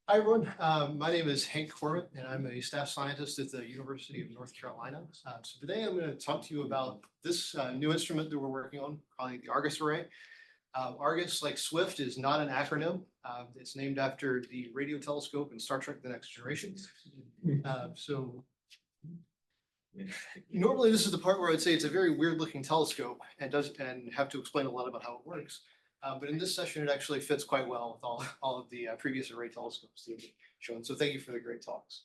Hi, everyone. My name is Hank Corbett, and I'm a staff scientist at the University of North Carolina. So today I'm going to talk to you about this new instrument that we're working on, calling the Argus array. Argus, like Swift, is not an acronym. It's named after the radio telescope in Star Trek: The Next Generation. So normally this is the part where I'd say it's a very weird-looking telescope and have to explain a lot about how it works. But in this session, it actually fits quite well with all of the previous array telescopes that we've shown. So thank you for the great talks.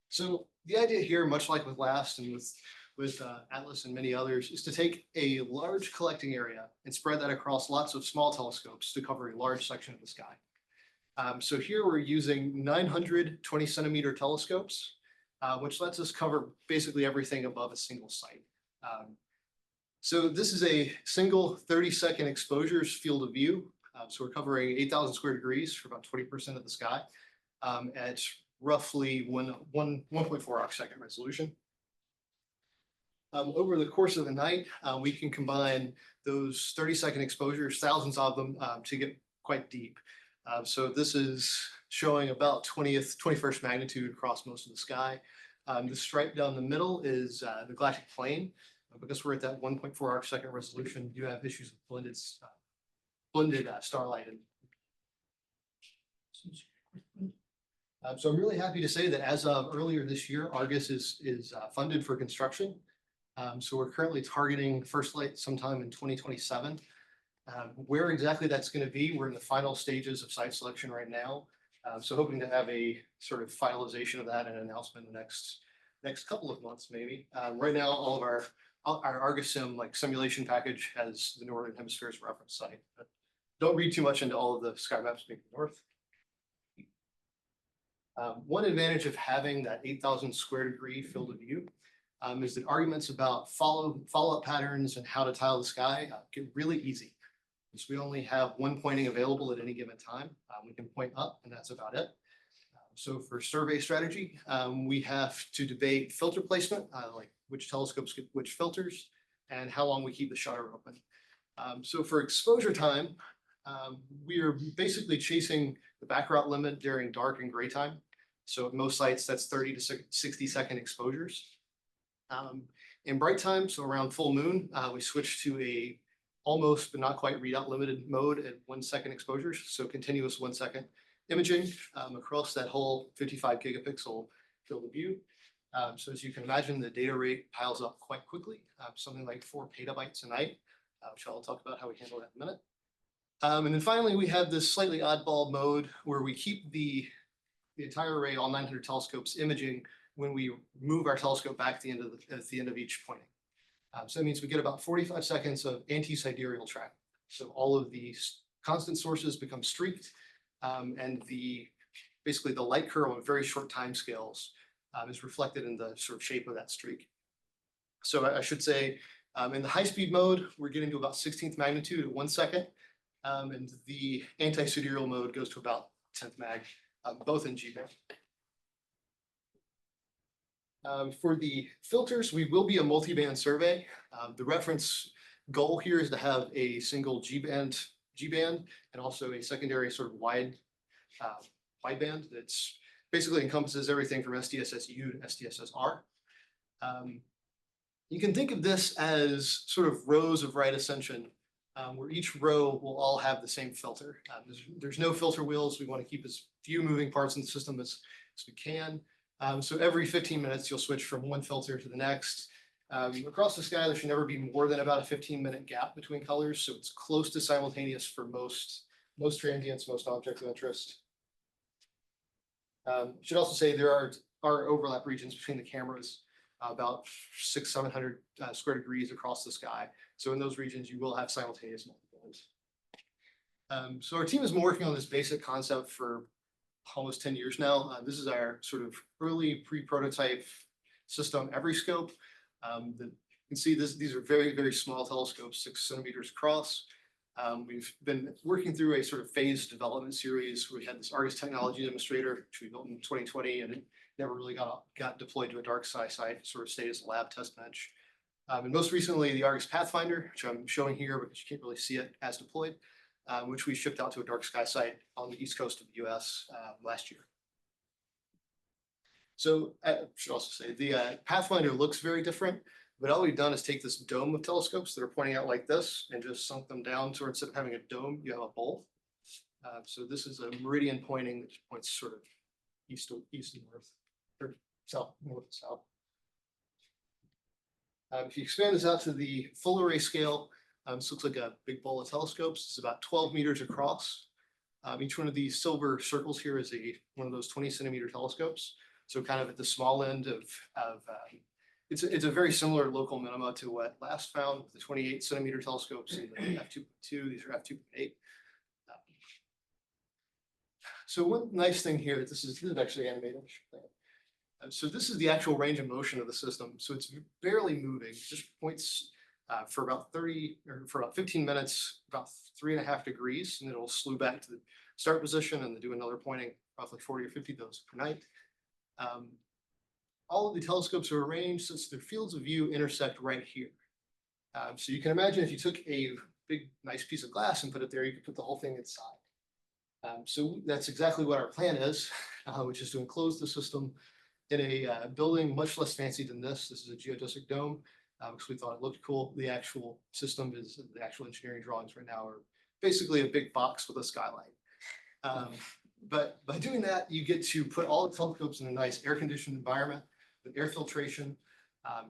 So the idea here, much like with LAST and with Atlas and many others, is to take a large collecting area and spread that across lots of small telescopes to cover a large section of the sky. So here we're using 920 centimeter telescopes, which lets us cover basically everything above a single site. So this is a single 30-second exposures field of view. So we're covering 8,000 square degrees for about 20% of the sky at roughly 1.4 arc-second resolution. Over the course of the night, we can combine those 30-second exposures, thousands of them, to get quite deep. So this is showing about 21st magnitude across most of the sky. The stripe down the middle is the galactic plane. Because we're at that 1.4 arc-second resolution, you have issues with blended starlight. So I'm really happy to say that as of earlier this year, Argus is funded for construction. So we're currently targeting first light sometime in 2027. Where exactly that's going to be, we're in the final stages of site selection right now. So hoping to have a sort of finalization of that and an announcement in the next couple of months, maybe. Right now, all of our Argus Sim simulation package has the Northern Hemisphere's reference site. But don't read too much into all of the sky maps being north. One advantage of having that 8,000 square degree field of view is that arguments about follow-up patterns and how to tile the sky get really easy. Because we only have one pointing available at any given time. We can point up, and that's about it. So for survey strategy, we have to debate filter placement, like which telescopes get which filters, and how long we keep the shutter open. So for exposure time, we are basically chasing the back route limit during dark and gray time. So at most sites, that's 30 to 60 second exposures. In bright time, so around full moon, we switch to a almost but not quite readout limited mode at 1 second exposures. So continuous 1 second imaging across that whole 55 gigapixel field of view. So as you can imagine, the data rate piles up quite quickly, something like 4 petabytes a night, which I'll talk about how we handle that in a minute. And then finally, we have this slightly oddball mode where we keep the entire array, all 900 telescopes, imaging when we move our telescope back at the end of each pointing. So that means we get about 45 seconds of anti-sidereal tracking. So all of these constant sources become streaked, and basically the light curve on very short time scales is reflected in the sort of shape of that streak. So I should say in the high-speed mode, we're getting to about 16th magnitude at 1 second, and the anti-sidereal mode goes to about 10th mag, both in G-band. For the filters, we will be a multi-band survey. The reference goal here is to have a single G-band, and also a secondary sort of wideband that's basically encompasses everything from SDSS-U to SDSS-R. You can think of this as sort of rows of right ascension, where each row will all have the same filter. There's no filter wheels. We want to keep as few moving parts in the system as we can. So every 15 minutes, you'll switch from one filter to the next. Across the sky, there should never be more than about a 15-minute gap between colors. So it's close to simultaneous for most transients, most objects of interest. Should also say there are overlap regions between the cameras, about 600-700 square degrees across the sky. So in those regions, you will have simultaneous multiples. So our team has been working on this basic concept for almost 10 years now. This is our sort of early pre-prototype system, Everyscope. You can see these are very, very small telescopes, 6 centimeters across. We've been working through a sort of phased development series. We had this Argus technology demonstrator, which we built in 2020, and it never really got deployed to a dark sky site, sort of stayed as a lab test bench. And most recently, the Argus Pathfinder, which I'm showing here because you can't really see it as deployed. which we shipped out to a dark sky site on the east coast of the US last year. So I should also say the Pathfinder looks very different, but all we've done is take this dome of telescopes that are pointing out like this and just sunk them down to where instead of having a dome, you have a bowl. So this is a meridian pointing that points sort of east and north, or south, north and south. If you expand this out to the full array scale, this looks like a big bowl of telescopes. It's about 12 meters across. Each one of these silver circles here is one of those 20-centimeter telescopes. So kind of at the small end of it's a very similar local minima to what last found, the 28-centimeter telescopes and the f2.2. These are f2.8. So one nice thing here, this is actually animated. So this is the actual range of motion of the system. So it's barely moving, just points for about 15 minutes, about 3.5 degrees, and it'll slew back to the start position and then do another pointing, roughly 40 or 50 of those per night. All of the telescopes are arranged so their fields of view intersect right here. So you can imagine if you took a big, nice piece of glass and put it there, you could put the whole thing inside. So that's exactly what our plan is, which is to enclose the system in a building much less fancy than this. This is a geodesic dome, because we thought it looked cool. The actual system is, the actual engineering drawings right now are basically a big box with a skylight. But by doing that, you get to put all the telescopes in a nice air-conditioned environment with air filtration,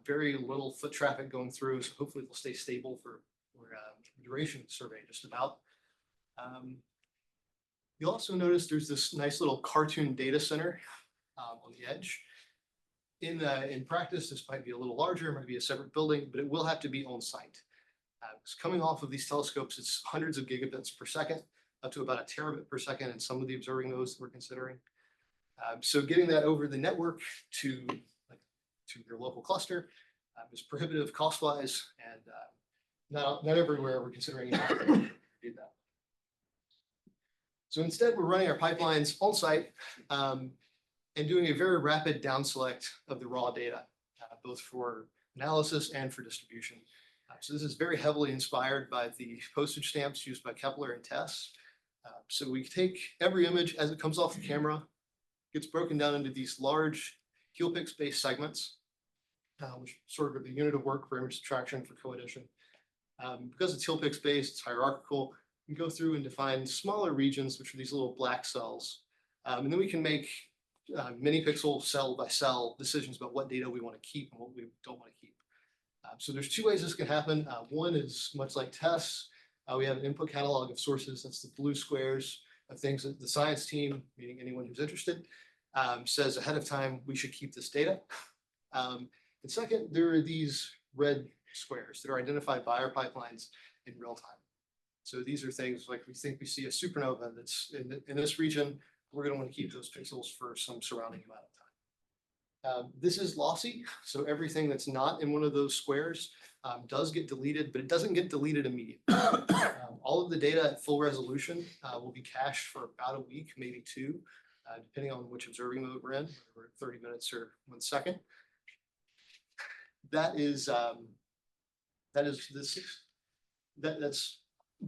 very little foot traffic going through, so hopefully they'll stay stable for the duration of the survey, just about. You'll also notice there's this nice little cartoon data center on the edge. In practice, this might be a little larger, it might be a separate building, but it will have to be on site. Coming off of these telescopes, it's hundreds of gigabits per second, up to about a terabit per second in some of the observing nodes that we're considering. So getting that over the network to your local cluster is prohibitive cost-wise, and not everywhere we're considering to do that. So instead, we're running our pipelines on site and doing a very rapid down select of the raw data, both for analysis and for distribution. So this is very heavily inspired by the postage stamps used by Kepler and TESS. So we take every image as it comes off the camera, gets broken down into these large helpix-based segments, which sort of the unit of work for image subtraction for co-addition. Because it's helpix-based, it's hierarchical. We can go through and define smaller regions, which are these little black cells. And then we can make mini pixel cell by cell decisions about what data we want to keep and what we don't want to keep. So there's two ways this can happen. One is much like TESS. We have an input catalog of sources. That's the blue squares of things that the science team, meaning anyone who's interested, says ahead of time we should keep this data. And second, there are these red squares that are identified by our pipelines in real time. So these are things like we think we see a supernova that's in this region. We're going to want to keep those pixels for some surrounding amount of time. This is lossy, so everything that's not in one of those squares does get deleted, but it doesn't get deleted immediately. All of the data at full resolution will be cached for about a week, maybe two, depending on which observing mode we're in, whether 30 minutes or 1 second. That's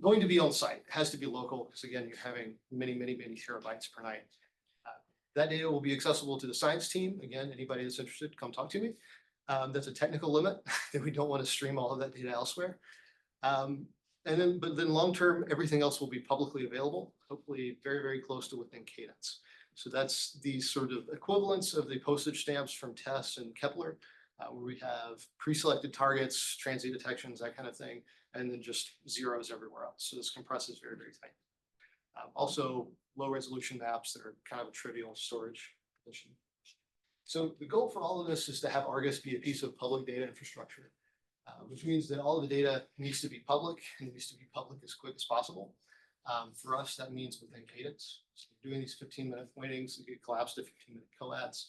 going to be on site. It has to be local because again, you're having many terabytes per night. That data will be accessible to the science team. Again, anybody that's interested, come talk to me. That's a technical limit that we don't want to stream all of that data elsewhere. But then long-term, everything else will be publicly available, hopefully very close to within cadence. So that's the sort of equivalents of the postage stamps from TESS and Kepler, where we have pre-selected targets, transient detections, that kind of thing, and then just zeros everywhere else. So this compresses very tight. Also, low resolution maps that are kind of a trivial storage position. So the goal for all of this is to have Argus be a piece of public data infrastructure, which means that all of the data needs to be public and needs to be public as quick as possible. For us, that means within cadence. So doing these 15-minute pointings that get collapsed to 15-minute coads,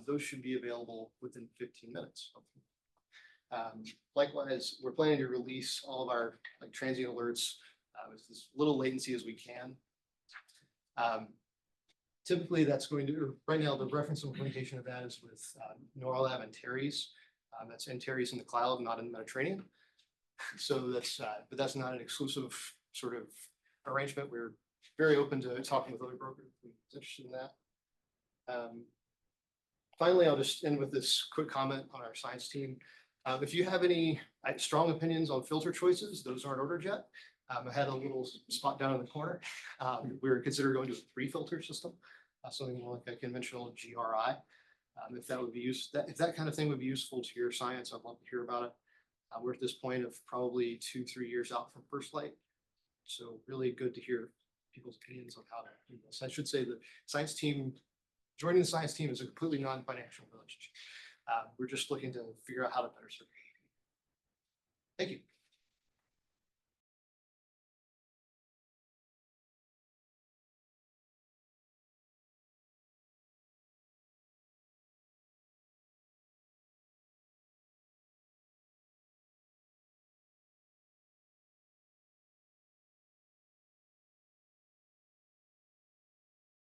those should be available within 15 minutes. Likewise, we're planning to release all of our transient alerts with as little latency as we can. Typically, that's going to, right now, the reference implementation of that is with NORLab and Terry's. That's Terry's in the cloud, not in the Mediterranean. So that's, but that's not an exclusive sort of arrangement. We're very open to talking with other brokers who's interested in that. Finally, I'll just end with this quick comment on our science team. If you have any strong opinions on filter choices, those aren't ordered yet. I had a little spot down in the corner. We were considering going to a 3-filter system, something more like a conventional GRI. If that would be if that kind of thing would be useful to your science, I'd love to hear about it. We're at this point of probably 2-3 years out from first light. So really good to hear people's opinions on how to do this. I should say the science team, joining the science team is a completely non-financial relationship. We're just looking to figure out how to better serve. Thank you.